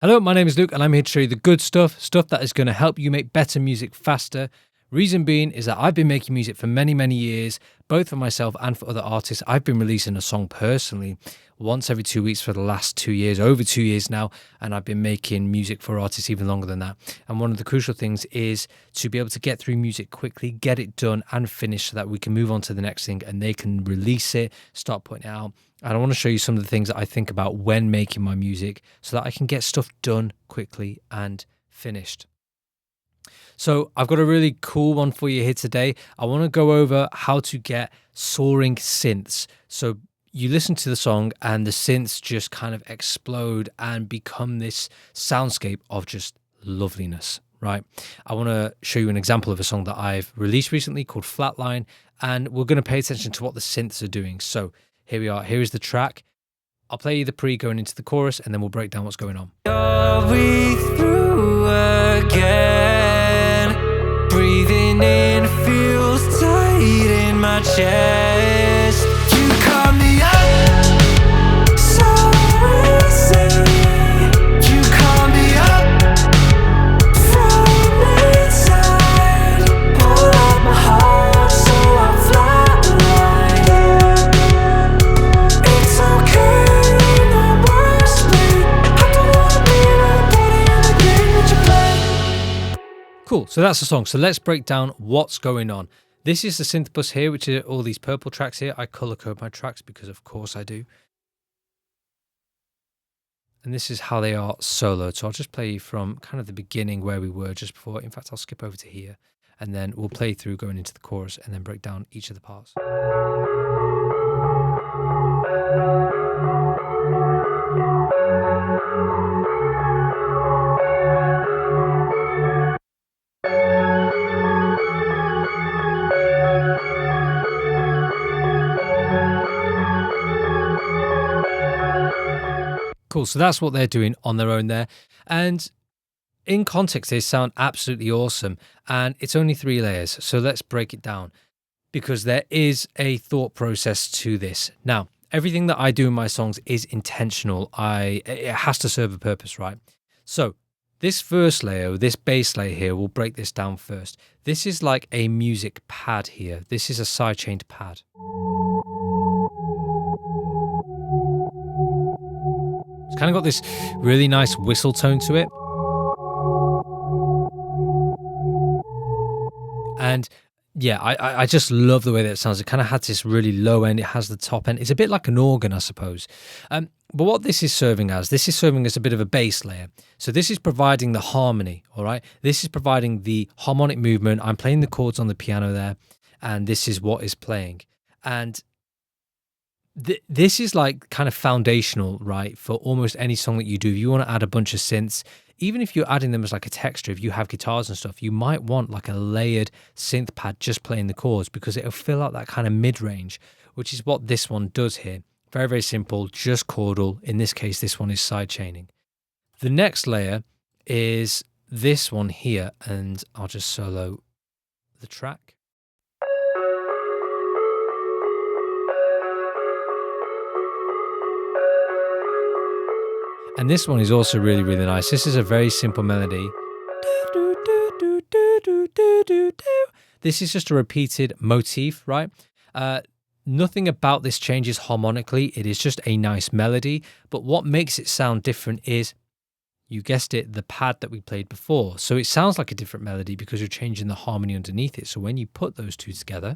Hello, my name is Luke and I'm here to show you the good stuff that is going to help you make better music faster. Reason being is that I've been making music for many, many years, both for myself and for other artists. I've been releasing a song personally once every 2 weeks for the last 2 years, over 2 years now, and I've been making music for artists even longer than that. And one of the crucial things is to be able to get through music quickly, get it done and finished so that we can move on to the next thing and they can release it, start putting it out. And I want to show you some of the things that I think about when making my music so that I can get stuff done quickly and finished. So I've got a really cool one for you here today. I want to go over how to get soaring synths. So you listen to the song and the synths just kind of explode and become this soundscape of just loveliness, right? I want to show you an example of a song that I've released recently called Flatline, and we're going to pay attention to what the synths are doing. So here we are. Here is the track. I'll play you the pre going into the chorus and then we'll break down what's going on. Are we through again? Breathing in feels tight in my chest. You caught me up so easy. You caught me up from inside. Pull out my heart so I fly. It's okay, no worse me. I don't wanna be nobody in the game that you play. Cool, so that's the song. So let's break down what's going on. This is the synth bus here, which are all these purple tracks here. I color code my tracks because of course I do. And this is how they are soloed. So I'll just play you from kind of the beginning where we were just before. In fact, I'll skip over to here and then we'll play through going into the chorus and then break down each of the parts. Cool, so that's what they're doing on their own there. And in context, they sound absolutely awesome. And it's only 3 layers. So let's break it down because there is a thought process to this. Now, everything that I do in my songs is intentional. It has to serve a purpose, right? So this first layer, this bass layer here, we'll break this down first. This is like a music pad here. This is a sidechained pad. It's kind of got this really nice whistle tone to it. And yeah, I just love the way that it sounds. It kind of has this really low end. It has the top end. It's a bit like an organ, I suppose. But what this is serving as a bit of a bass layer. So this is providing the harmony, all right? This is providing the harmonic movement. I'm playing the chords on the piano there, and this is what is playing. And this is like kind of foundational, right, for almost any song that you do. If you want to add a bunch of synths, even if you're adding them as like a texture, if you have guitars and stuff, you might want like a layered synth pad just playing the chords because it'll fill out that kind of mid-range, which is what this one does here. Very, very simple, just chordal. In this case, this one is side chaining. The next layer is this one here, and I'll just solo the track. And this one is also really, really nice. This is a very simple melody. This is just a repeated motif, right? Nothing about this changes harmonically. It is just a nice melody. But what makes it sound different is, you guessed it, the pad that we played before. So it sounds like a different melody because you're changing the harmony underneath it. So when you put those two together,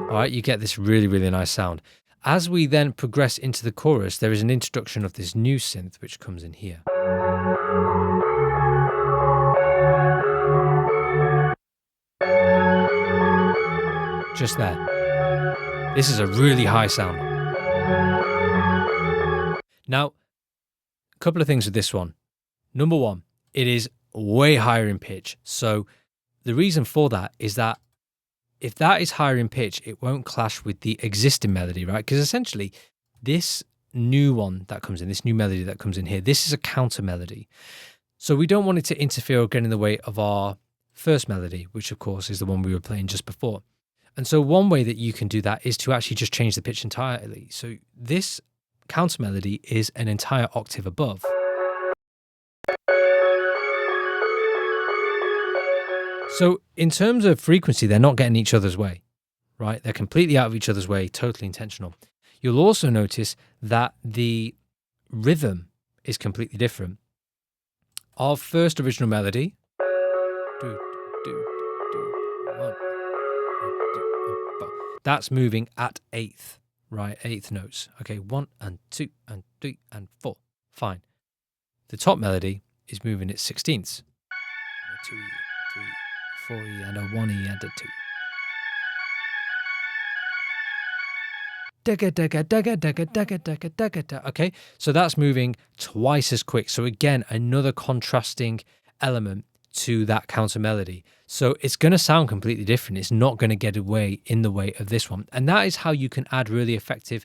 all right, you get this really, really nice sound. As we then progress into the chorus, there is an introduction of this new synth which comes in here. Just there. This is a really high sound. Now, a couple of things with this one. Number one, it is way higher in pitch. So the reason for that is that if that is higher in pitch, it won't clash with the existing melody, right? Because essentially, this new one that comes in, this new melody that comes in here, this is a counter melody. So we don't want it to interfere or get in the way of our first melody, which of course is the one we were playing just before. And so one way that you can do that is to actually just change the pitch entirely. So this counter melody is an entire octave above. So in terms of frequency, they're not getting each other's way, right? They're completely out of each other's way, totally intentional. You'll also notice that the rhythm is completely different. Our first original melody, that's moving at eighth, right? Eighth notes. Okay, 1 and 2 and 3 and 4. Fine. The top melody is moving at sixteenths. 2, 3, 4 E and a 1 E and a 2. Okay, so that's moving twice as quick. So again, another contrasting element to that counter melody. So it's going to sound completely different. It's not going to get away in the way of this one. And that is how you can add really effective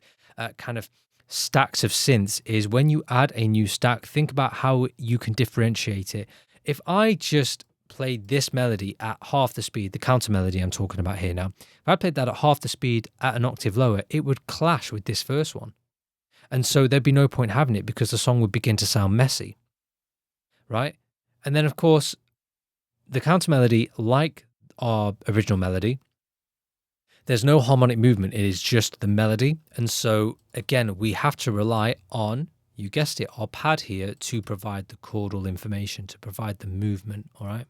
kind of stacks of synths, is when you add a new stack, think about how you can differentiate it. If I just played this melody at half the speed, the counter melody I'm talking about here now, if I played that at half the speed at an octave lower, it would clash with this first one. And so there'd be no point having it because the song would begin to sound messy, right? And then of course, the counter melody, like our original melody, there's no harmonic movement. It is just the melody. And so again, we have to rely on, you guessed it, our pad here to provide the chordal information, to provide the movement, all right?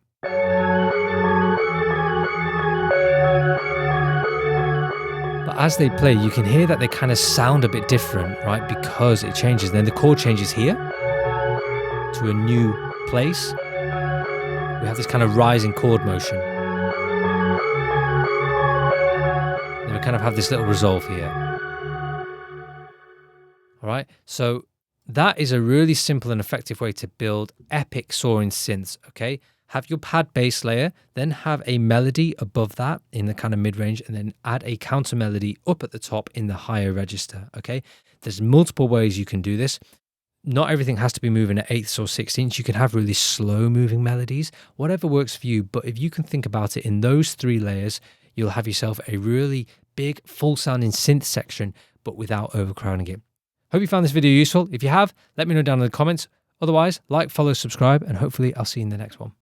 But as they play, you can hear that they kind of sound a bit different, right? Because it changes. Then the chord changes here to a new place. We have this kind of rising chord motion. Then we kind of have this little resolve here. All right, so that is a really simple and effective way to build epic soaring synths, okay? Have your pad bass layer, then have a melody above that in the kind of mid-range, and then add a counter melody up at the top in the higher register, okay? There's multiple ways you can do this. Not everything has to be moving at eighths or sixteenths. You can have really slow moving melodies, whatever works for you. But if you can think about it in those 3 layers, you'll have yourself a really big full sounding synth section, but without overcrowding it. Hope you found this video useful. If you have, let me know down in the comments. Otherwise, like, follow, subscribe, and hopefully I'll see you in the next one.